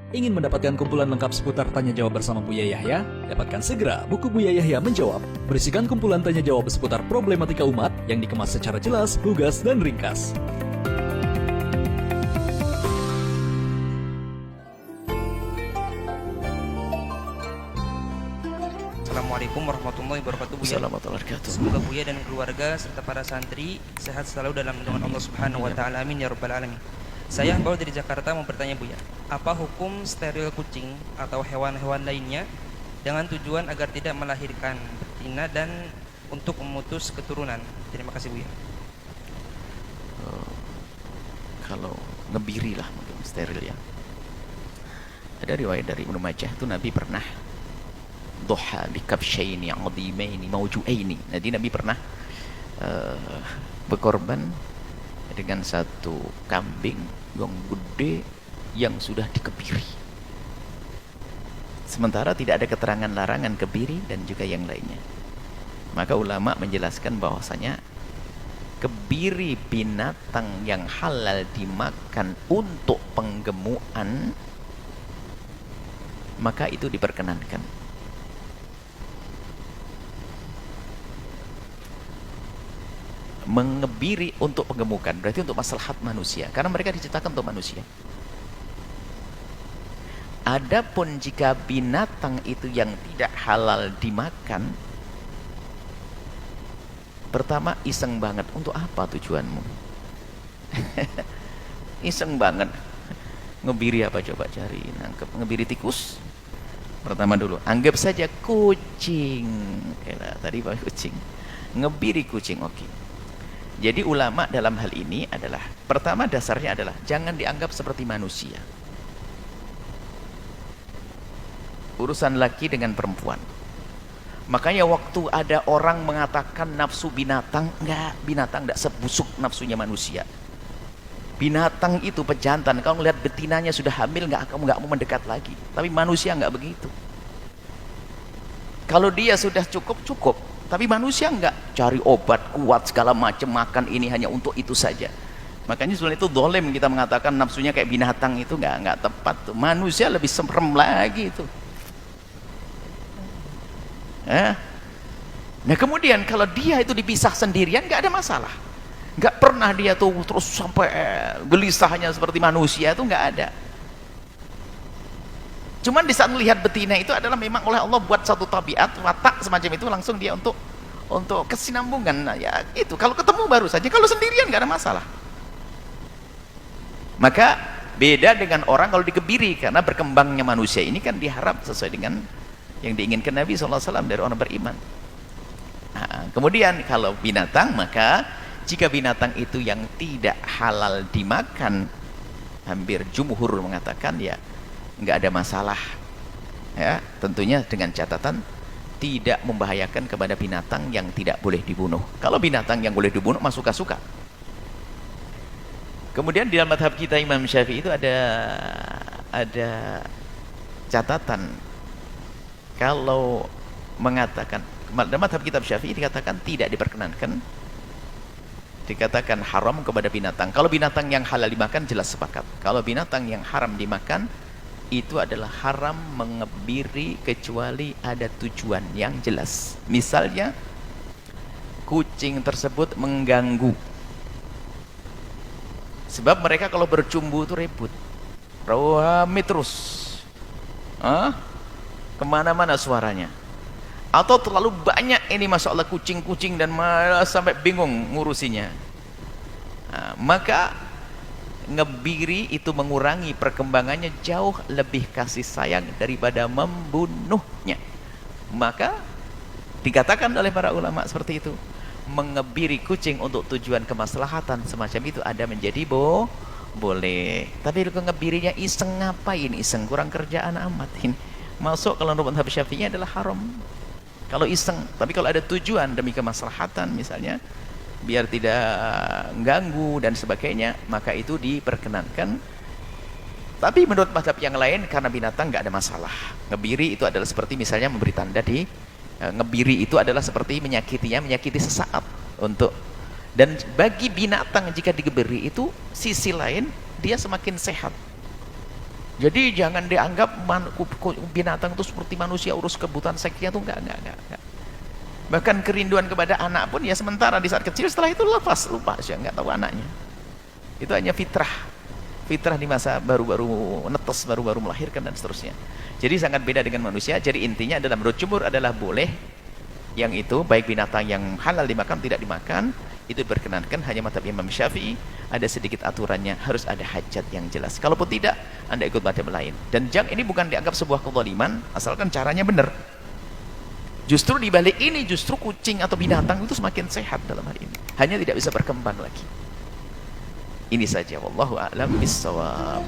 Ingin mendapatkan kumpulan lengkap seputar Tanya Jawab bersama Buya Yahya? Dapatkan segera buku Buya Yahya Menjawab. Berisikan kumpulan Tanya Jawab seputar problematika umat yang dikemas secara jelas, lugas, dan ringkas. Assalamualaikum warahmatullahi wabarakatuh, Buya. Assalamualaikum warahmatullahi wabarakatuh. Semoga Buya dan keluarga serta para santri sehat selalu dalam lindungan Allah Subhanahu wa taala. Amin ya rabbal alamin. Saya Baul dari Jakarta mau bertanya, Buya. Apa hukum steril kucing atau hewan-hewan lainnya dengan tujuan agar tidak melahirkan betina dan untuk memutus keturunan? Terima kasih, Buya. Kalau ngebiri lah mungkin steril ya. Ada riwayat dari Ibnu Majah itu Nabi pernah duha bi kabshaini 'azimaini mawju'aini. Jadi Nabi pernah berkorban dengan satu kambing yang gede yang sudah dikebiri. Sementara tidak ada keterangan larangan kebiri dan juga yang lainnya. Maka ulama menjelaskan bahwasanya kebiri binatang yang halal dimakan untuk penggemukan maka itu diperkenankan. Mengebiri untuk penggemukan berarti untuk maslahat manusia, karena mereka diciptakan untuk manusia. Adapun jika binatang itu yang tidak halal dimakan, pertama iseng banget. Untuk apa tujuanmu? Iseng banget. Ngebiri apa coba cari, nangkep ngebiri tikus. Pertama dulu, anggap saja kucing. Kayak tadi pakai kucing. Ngebiri kucing, oke. Jadi ulama dalam hal ini adalah, pertama dasarnya adalah jangan dianggap seperti manusia. Urusan laki dengan perempuan. Makanya waktu ada orang mengatakan nafsu binatang, enggak, binatang enggak sebusuk nafsunya manusia. Binatang itu pejantan, kalau melihat betinanya sudah hamil kamu enggak mau mendekat lagi. Tapi manusia enggak begitu. Kalau dia sudah cukup, tapi manusia enggak, cari obat kuat segala macam, makan ini hanya untuk itu saja. Makanya sebenarnya itu zalim kita mengatakan nafsunya kayak binatang, itu enggak tepat tuh. Manusia lebih serem lagi itu. Nah kemudian kalau dia itu dipisah sendirian enggak ada masalah. Enggak pernah dia tuh terus sampai gelisahnya seperti manusia, itu enggak ada. Cuman di saat melihat betina itu adalah memang oleh Allah buat satu tabiat, watak semacam itu langsung dia untuk kesinambungan. Nah, ya itu kalau ketemu baru saja, kalau sendirian nggak ada masalah. Maka beda dengan orang kalau dikebiri, karena berkembangnya manusia ini kan diharap sesuai dengan yang diinginkan Nabi SAW dari orang beriman. Nah, kemudian kalau binatang, maka jika binatang itu yang tidak halal dimakan, hampir jumhur mengatakan ya nggak ada masalah ya, tentunya dengan catatan tidak membahayakan kepada binatang yang tidak boleh dibunuh. Kalau binatang yang boleh dibunuh mah suka-suka. Kemudian di dalam madhab kita Imam Syafi'i itu ada catatan, kalau mengatakan dalam madhab kitab Syafi'i dikatakan tidak diperkenankan, dikatakan haram kepada binatang. Kalau binatang yang halal dimakan jelas sepakat. Kalau binatang yang haram dimakan itu adalah haram mengebiri kecuali ada tujuan yang jelas. Misalnya kucing tersebut mengganggu, sebab mereka kalau bercumbu itu ribut, rame terus, kemana-mana suaranya, atau terlalu banyak ini masalah kucing-kucing dan malah sampai bingung ngurusinya. Nah, maka ngebiri itu mengurangi perkembangannya, jauh lebih kasih sayang daripada membunuhnya. Maka dikatakan oleh para ulama seperti itu, mengebiri kucing untuk tujuan kemaslahatan semacam itu ada menjadi boleh. Tapi kalau ngebirinya iseng, ngapain iseng, kurang kerjaan amat ini. Masuk kalau menurut madhab Syafi'i adalah haram kalau iseng. Tapi kalau ada tujuan demi kemaslahatan misalnya, biar tidak ganggu dan sebagainya, maka itu diperkenankan. Tapi menurut mazhab yang lain, karena binatang nggak ada masalah. Ngebiri itu adalah seperti misalnya memberi tanda ngebiri itu adalah seperti menyakiti sesaat untuk. Dan bagi binatang jika dikebiri itu sisi lain dia semakin sehat. Jadi jangan dianggap binatang itu seperti manusia, urus kebutuhan seksnya itu enggak. Bahkan kerinduan kepada anak pun ya sementara di saat kecil, setelah itu lepas, lupa, saya enggak tahu anaknya. Itu hanya fitrah di masa baru-baru netes, baru-baru melahirkan dan seterusnya. Jadi sangat beda dengan manusia. Jadi intinya adalah menurut jumhur adalah boleh yang itu, baik binatang yang halal dimakan tidak dimakan, itu diperkenankan. Hanya mazhab Imam Syafi'i ada sedikit aturannya, harus ada hajat yang jelas. Kalaupun tidak, Anda ikut mazhab lain. Dan ini bukan dianggap sebuah kezaliman asalkan caranya benar. Justru di balik ini, justru kucing atau binatang itu semakin sehat dalam hal ini. Hanya tidak bisa berkembang lagi. Ini saja, wallahu a'lam bissawab.